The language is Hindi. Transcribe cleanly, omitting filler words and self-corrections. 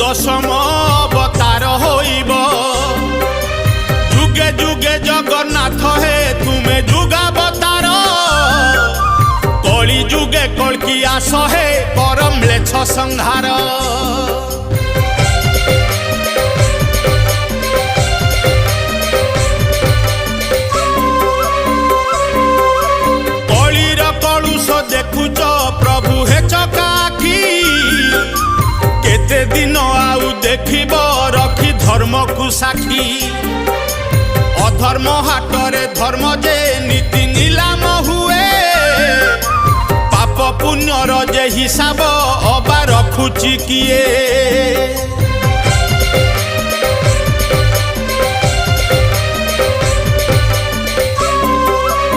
दशम अवतार होइब जुगे जुगे जगन्नाथ हे तुमे जुगावतार कली जुगे कल्की आस हे परम म्लेच्छ संहार कलीर कलुष देखुच प्रभु हे चकाखी केते दिन आउ देखिब रखी धर्म को साक्षी अधर्म हाटरे धर्म जे नीति नीलाम हुए पाप पुण्यर जे हिसाब अबा रखुची किए।